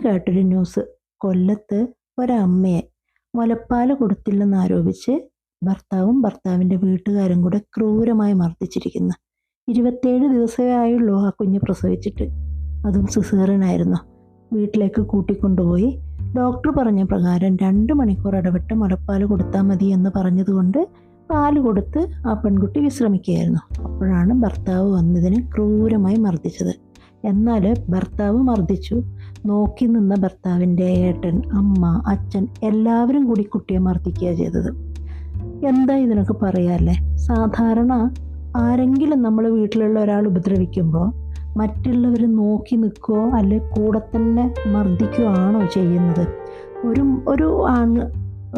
കേട്ടൊരു ന്യൂസ്. കൊല്ലത്ത് ഒരമ്മയെ മുലപ്പാൽ കൊടുത്തില്ലെന്ന് ആരോപിച്ച് ഭർത്താവും ഭർത്താവിൻ്റെ വീട്ടുകാരും കൂടെ ക്രൂരമായി മർദ്ദിച്ചിരിക്കുന്നു. 27 ദിവസമേ ആയുള്ളൂ ആ കുഞ്ഞ് പ്രസവിച്ചിട്ട്. അതും സിസേറിയനായിരുന്നു. വീട്ടിലേക്ക് കൂട്ടിക്കൊണ്ടുപോയി ഡോക്ടർ പറഞ്ഞ പ്രകാരം 2 മണിക്കൂർ ഇടവിട്ട് മുലപ്പാൽ കൊടുത്താൽ മതി എന്ന് പറഞ്ഞതുകൊണ്ട് പാല് കൊടുത്ത് ആ പെൺകുട്ടി വിശ്രമിക്കുകയായിരുന്നു. അപ്പോഴാണ് ഭർത്താവ് വന്നതിന് ക്രൂരമായി മർദ്ദിച്ചത്. എന്നാൽ ഭർത്താവ് മർദ്ദിച്ചു, നോക്കി നിന്ന ഭർത്താവിൻ്റെ ഏട്ടൻ, അമ്മ, അച്ഛൻ എല്ലാവരും കൂടി കുട്ടിയെ മർദ്ദിക്കുക ചെയ്തത്. എന്താ ഇതിനൊക്കെ പറയാല്ലേ? സാധാരണ ആരെങ്കിലും നമ്മൾ വീട്ടിലുള്ള ഒരാൾ ഉപദ്രവിക്കുമ്പോൾ മറ്റുള്ളവർ നോക്കി നിൽക്കുകയോ അല്ലെ കൂടെ തന്നെ മർദ്ദിക്കുകയാണോ ചെയ്യുന്നത്? ഒരു ആണ്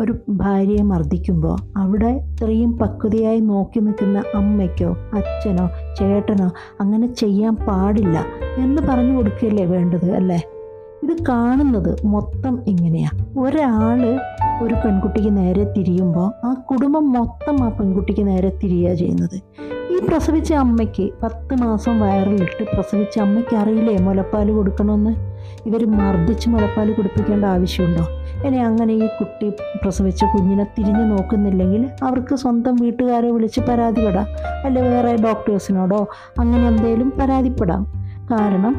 ഒരു ഭാര്യയെ മർദ്ദിക്കുമ്പോൾ അവിടെ ഇത്രയും പക്വതയായി നോക്കി നിൽക്കുന്ന അമ്മയ്ക്കോ അച്ഛനോ ചേട്ടനോ അങ്ങനെ ചെയ്യാൻ പാടില്ല എന്ന് പറഞ്ഞു കൊടുക്കുകയല്ലേ വേണ്ടത്, അല്ലേ? ഇത് കാണുന്നത് മൊത്തം ഇങ്ങനെയാണ്. ഒരാൾ ഒരു പെൺകുട്ടിക്ക് നേരെ തിരിയുമ്പോൾ ആ കുടുംബം മൊത്തം ആ പെൺകുട്ടിക്ക് നേരെ തിരിയുക ചെയ്യുന്നത്. ഈ പ്രസവിച്ച അമ്മയ്ക്ക് 10 മാസം വയറിലിട്ട് പ്രസവിച്ച അമ്മയ്ക്ക് അറിയില്ലേ മുലപ്പാൽ കൊടുക്കണമെന്ന്? ഇവർ മർദ്ദിച്ച് മുലപ്പാൽ കുടിപ്പിക്കേണ്ട ആവശ്യമുണ്ടോ? ഇനി അങ്ങനെ ഈ കുട്ടി പ്രസവിച്ച കുഞ്ഞിനെ തിരിഞ്ഞു നോക്കുന്നില്ലെങ്കിൽ അവർക്ക് സ്വന്തം വീട്ടുകാരെ വിളിച്ച് പരാതിപ്പെടാം, അല്ലെ വേറെ ഡോക്ടേഴ്സിനോടോ അങ്ങനെ എന്തെങ്കിലും പരാതിപ്പെടാം. കാരണം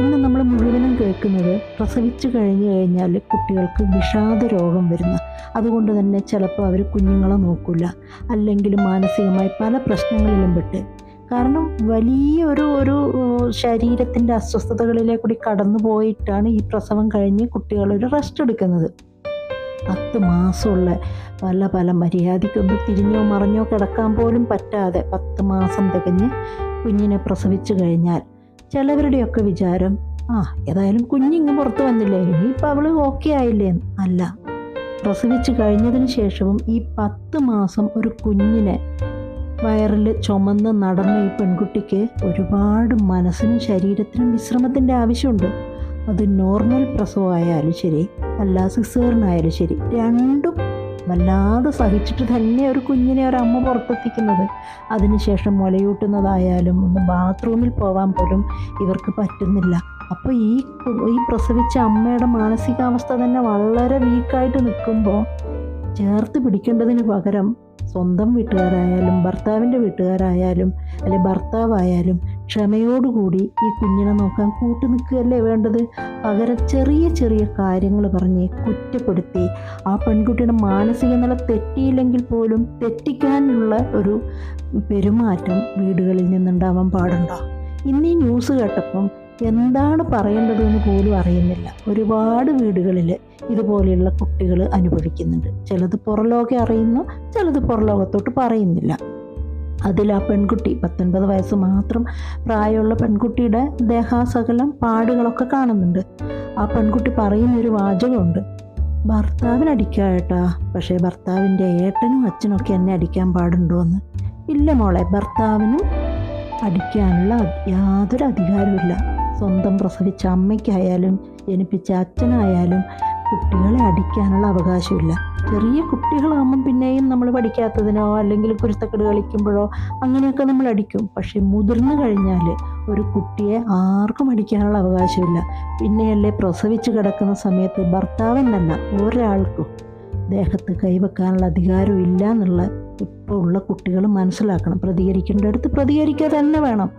ഇന്ന് നമ്മൾ മുഴുവനും കേൾക്കുന്നത് പ്രസവിച്ചു കഴിഞ്ഞാൽ കുട്ടികൾക്ക് വിഷാദ രോഗം വരുന്നു. അതുകൊണ്ട് തന്നെ ചിലപ്പോൾ അവർ കുഞ്ഞുങ്ങളെ നോക്കില്ല, അല്ലെങ്കിൽ മാനസികമായി പല പ്രശ്നങ്ങളിലും പെട്ട്. കാരണം വലിയ ഒരു ശരീരത്തിൻ്റെ അസ്വസ്ഥതകളിലേക്കൂടി കടന്നു പോയിട്ടാണ് ഈ പ്രസവം കഴിഞ്ഞ് കുട്ടികളൊരു റെസ്റ്റ് എടുക്കുന്നത്. 10 മാസമുള്ള പല മര്യാദയ്ക്കൊന്ന് തിരിഞ്ഞോ മറിഞ്ഞോ കിടക്കാൻ പോലും പറ്റാതെ 10 മാസം തികഞ്ഞ് കുഞ്ഞിനെ പ്രസവിച്ചു കഴിഞ്ഞാൽ ചിലവരുടെയൊക്കെ വിചാരം ഏതായാലും കുഞ്ഞിങ്ങ് പുറത്ത് വന്നില്ലേ, ഇനിയിപ്പോൾ അവൾ ഓക്കെ ആയില്ലേ? അല്ല, പ്രസവിച്ച് കഴിഞ്ഞതിന് ശേഷവും ഈ 10 മാസം ഒരു കുഞ്ഞിനെ വയറിൽ ചുമന്ന് നടന്ന ഈ പെൺകുട്ടിക്ക് ഒരുപാട് മനസ്സിനും ശരീരത്തിനും വിശ്രമത്തിൻ്റെ ആവശ്യമുണ്ട്. അത് നോർമൽ പ്രസവമായാലും ശരി, അല്ല സിസേറിനായാലും ശരി, രണ്ടും വല്ലാതെ സഹിച്ചിട്ട് തന്നെ ഒരു കുഞ്ഞിനെ ഒരമ്മ പുറത്തെത്തിക്കുന്നത്. അതിനുശേഷം മുലയൂട്ടുന്നതായാലും ഒന്ന് ബാത്റൂമിൽ പോകാൻ പോലും ഇവർക്ക് പറ്റുന്നില്ല. അപ്പോൾ ഈ പ്രസവിച്ച അമ്മയുടെ മാനസികാവസ്ഥ തന്നെ വളരെ വീക്കായിട്ട് നിൽക്കുമ്പോൾ ചേർത്ത് പിടിക്കേണ്ടതിന് പകരം സ്വന്തം വീട്ടുകാരായാലും ഭർത്താവിൻ്റെ വീട്ടുകാരായാലും അല്ലെ ഭർത്താവായാലും ക്ഷമയോടുകൂടി ഈ കുഞ്ഞിനെ നോക്കാൻ കൂട്ടു നിൽക്കുകയല്ലേ വേണ്ടത്. പകരം ചെറിയ കാര്യങ്ങൾ പറഞ്ഞ് കുറ്റപ്പെടുത്തി ആ പെൺകുട്ടിയുടെ മാനസിക നില തെറ്റിയില്ലെങ്കിൽ പോലും തെറ്റിക്കാനുള്ള ഒരു പെരുമാറ്റം വീടുകളിൽ നിന്നുണ്ടാവാൻ പാടുണ്ടോ? ഇന്ന് ഈ ന്യൂസ് കേട്ടപ്പം എന്താണ് പറയേണ്ടതെന്ന് പോലും അറിയുന്നില്ല. ഒരുപാട് വീടുകളിൽ ഇതുപോലെയുള്ള കുട്ടികൾ അനുഭവിക്കുന്നുണ്ട്. ചിലത് പുറലോകം അറിയുന്നു, ചിലത് പുറലോകത്തോട്ട് പറയുന്നില്ല. അതിൽ ആ പെൺകുട്ടി 19 വയസ്സ് മാത്രം പ്രായമുള്ള പെൺകുട്ടിയുടെ ദേഹാസകലം പാടുകളൊക്കെ കാണുന്നുണ്ട്. ആ പെൺകുട്ടി പറയുന്നൊരു വാചകമുണ്ട്, ഭർത്താവിന് അടിക്കാട്ടാ, പക്ഷേ ഭർത്താവിൻ്റെ ഏട്ടനും അച്ഛനൊക്കെ എന്നെ അടിക്കാൻ പാടുണ്ടോ എന്ന്. ഇല്ല മോളെ, ഭർത്താവിനും അടിക്കാനുള്ള യാതൊരു അധികാരമില്ല. സ്വന്തം പ്രസവിച്ച അമ്മയ്ക്കായാലും ജനിപ്പിച്ച അച്ഛനായാലും കുട്ടികളെ അടിക്കാനുള്ള അവകാശമില്ല. ചെറിയ കുട്ടികളാകുമ്പം പിന്നെയും നമ്മൾ പഠിക്കാത്തതിനോ അല്ലെങ്കിൽ കുരുത്തക്കേട് കളിക്കുമ്പോഴോ അങ്ങനെയൊക്കെ നമ്മൾ അടിക്കും. പക്ഷെ മുതിർന്നു കഴിഞ്ഞാൽ ഒരു കുട്ടിയെ ആർക്കും അടിക്കാനുള്ള അവകാശമില്ല. പിന്നെയല്ലേ പ്രസവിച്ച് കിടക്കുന്ന സമയത്ത് ഭർത്താവെന്നല്ല ഒരാൾക്കും ദേഹത്ത് കൈവെക്കാനുള്ള അധികാരം ഇല്ല എന്നുള്ള ഇപ്പോൾ ഉള്ള കുട്ടികൾ മനസ്സിലാക്കണം. പ്രതികരിക്കേണ്ട അടുത്ത് പ്രതികരിക്കുക തന്നെ വേണം.